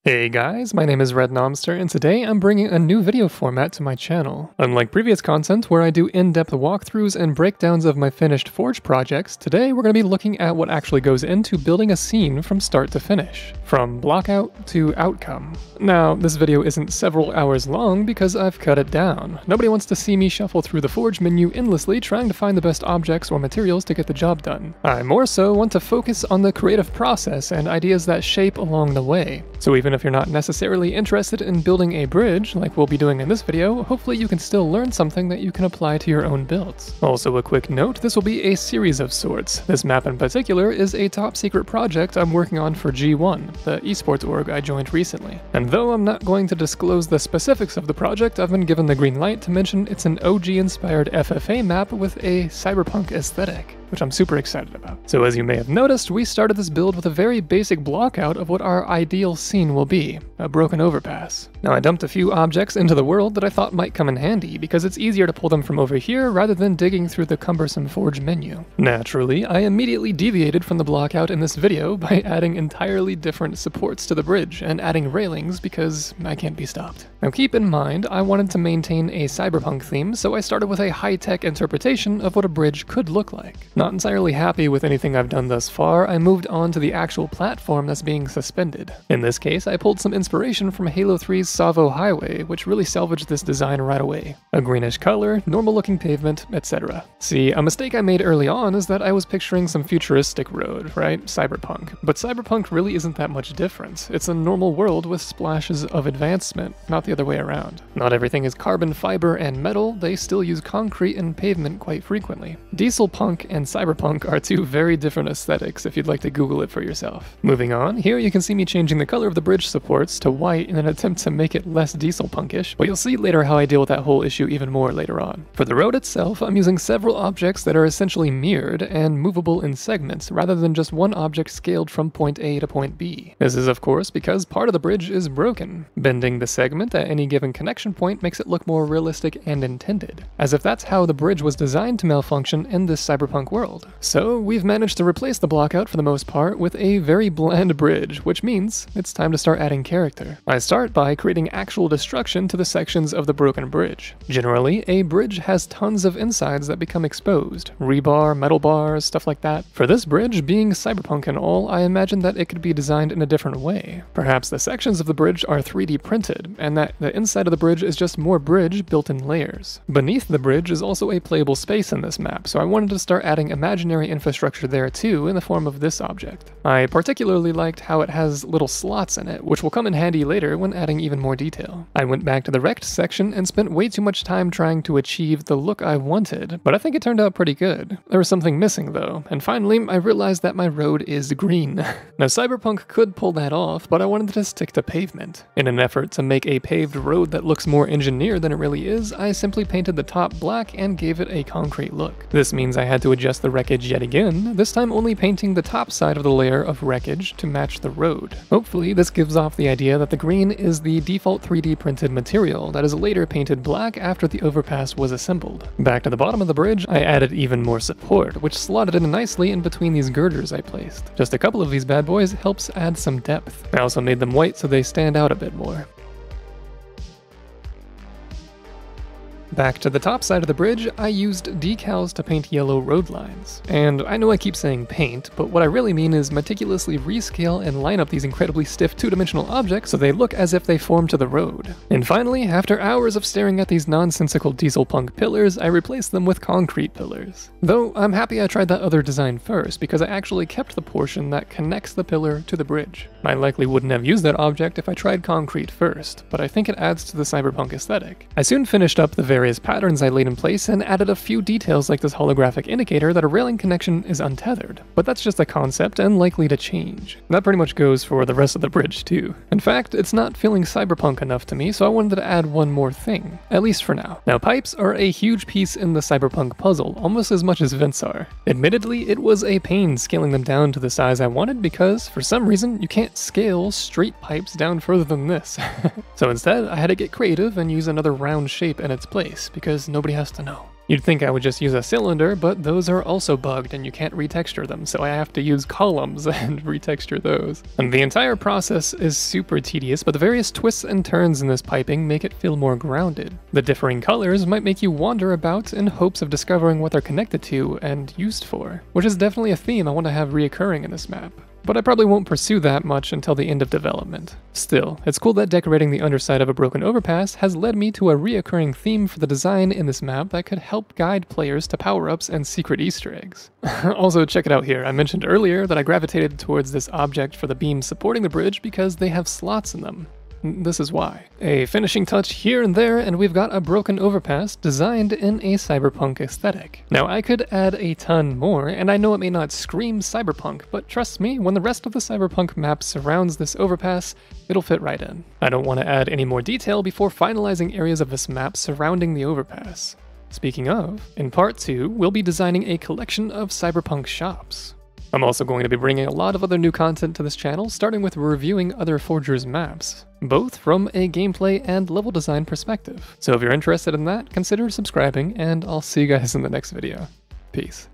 Hey guys, my name is Nomster, and today I'm bringing a new video format to my channel. Unlike previous content where I do in-depth walkthroughs and breakdowns of my finished Forge projects, today we're going to be looking at what actually goes into building a scene from start to finish, from blockout to outcome. Now, this video isn't several hours long because I've cut it down. Nobody wants to see me shuffle through the Forge menu endlessly trying to find the best objects or materials to get the job done. I more so want to focus on the creative process and ideas that shape along the way. So even if you're not necessarily interested in building a bridge, like we'll be doing in this video, hopefully you can still learn something that you can apply to your own builds. Also a quick note, this will be a series of sorts. This map in particular is a top secret project I'm working on for G1, the esports org I joined recently. And though I'm not going to disclose the specifics of the project, I've been given the green light to mention it's an OG-inspired FFA map with a cyberpunk aesthetic, which I'm super excited about. So as you may have noticed, we started this build with a very basic blockout of what our ideal scene will be, a broken overpass. Now I dumped a few objects into the world that I thought might come in handy, because it's easier to pull them from over here rather than digging through the cumbersome Forge menu. Naturally, I immediately deviated from the blockout in this video by adding entirely different supports to the bridge and adding railings because I can't be stopped. Now keep in mind, I wanted to maintain a cyberpunk theme, so I started with a high-tech interpretation of what a bridge could look like. Not entirely happy with anything I've done thus far, I moved on to the actual platform that's being suspended. In this case, I pulled some inspiration from Halo 3's Savo Highway, which really salvaged this design right away. A greenish color, normal looking pavement, etc. See, a mistake I made early on is that I was picturing some futuristic road, right? Cyberpunk. But Cyberpunk really isn't that much different. It's a normal world with splashes of advancement, not the other way around. Not everything is carbon fiber and metal, they still use concrete and pavement quite frequently. Diesel punk and Cyberpunk are two very different aesthetics if you'd like to Google it for yourself. Moving on, here you can see me changing the color of the bridge supports to white in an attempt to make it less diesel punkish, but you'll see later how I deal with that whole issue even more later on. For the road itself, I'm using several objects that are essentially mirrored and movable in segments rather than just one object scaled from point A to point B. This is of course because part of the bridge is broken. Bending the segment at any given connection point makes it look more realistic and intended, as if that's how the bridge was designed to malfunction in this cyberpunk world. So we've managed to replace the blockout for the most part with a very bland bridge, which means it's time to start adding character. I start by creating actual destruction to the sections of the broken bridge. Generally, a bridge has tons of insides that become exposed, rebar, metal bars, stuff like that. For this bridge, being cyberpunk and all, I imagine that it could be designed in a different way. Perhaps the sections of the bridge are 3D printed, and that the inside of the bridge is just more bridge built in layers. Beneath the bridge is also a playable space in this map, so I wanted to start adding imaginary infrastructure there too in the form of this object. I particularly liked how it has little slots in it, which will come in handy later when adding even more detail. I went back to the wrecked section and spent way too much time trying to achieve the look I wanted, but I think it turned out pretty good. There was something missing though, and finally I realized that my road is green. Now Cyberpunk could pull that off, but I wanted to stick to pavement. In an effort to make a paved road that looks more engineered than it really is, I simply painted the top black and gave it a concrete look. This means I had to adjust the wreckage yet again, this time only painting the top side of the layer of wreckage to match the road. Hopefully this gives off the idea that the green is the default 3D printed material that is later painted black after the overpass was assembled. Back to the bottom of the bridge, I added even more support, which slotted in nicely in between these girders I placed. Just a couple of these bad boys helps add some depth. I also made them white so they stand out a bit more. Back to the top side of the bridge, I used decals to paint yellow road lines. And I know I keep saying paint, but what I really mean is meticulously rescale and line up these incredibly stiff two-dimensional objects so they look as if they form to the road. And finally, after hours of staring at these nonsensical diesel punk pillars, I replaced them with concrete pillars. Though I'm happy I tried that other design first, because I actually kept the portion that connects the pillar to the bridge. I likely wouldn't have used that object if I tried concrete first, but I think it adds to the cyberpunk aesthetic. I soon finished up the various patterns I laid in place and added a few details like this holographic indicator that a railing connection is untethered, but that's just a concept and likely to change. That pretty much goes for the rest of the bridge too. In fact, it's not feeling cyberpunk enough to me, so I wanted to add one more thing, at least for now. Now pipes are a huge piece in the cyberpunk puzzle, almost as much as vents are. Admittedly, it was a pain scaling them down to the size I wanted because, for some reason, you can't scale straight pipes down further than this. So instead, I had to get creative and use another round shape in its place, because nobody has to know. You'd think I would just use a cylinder, but those are also bugged and you can't retexture them, so I have to use columns and retexture those. And the entire process is super tedious, but the various twists and turns in this piping make it feel more grounded. The differing colors might make you wander about in hopes of discovering what they're connected to and used for, which is definitely a theme I want to have reoccurring in this map. But I probably won't pursue that much until the end of development. Still, it's cool that decorating the underside of a broken overpass has led me to a reoccurring theme for the design in this map that could help guide players to power-ups and secret Easter eggs. Also, check it out here. I mentioned earlier that I gravitated towards this object for the beams supporting the bridge because they have slots in them. This is why. A finishing touch here and there, and we've got a broken overpass designed in a cyberpunk aesthetic. Now, I could add a ton more, and I know it may not scream cyberpunk, but trust me, when the rest of the cyberpunk map surrounds this overpass, it'll fit right in. I don't want to add any more detail before finalizing areas of this map surrounding the overpass. Speaking of, in part 2, we'll be designing a collection of cyberpunk shops. I'm also going to be bringing a lot of other new content to this channel, starting with reviewing other Forgers maps, both from a gameplay and level design perspective. So if you're interested in that, consider subscribing, and I'll see you guys in the next video. Peace.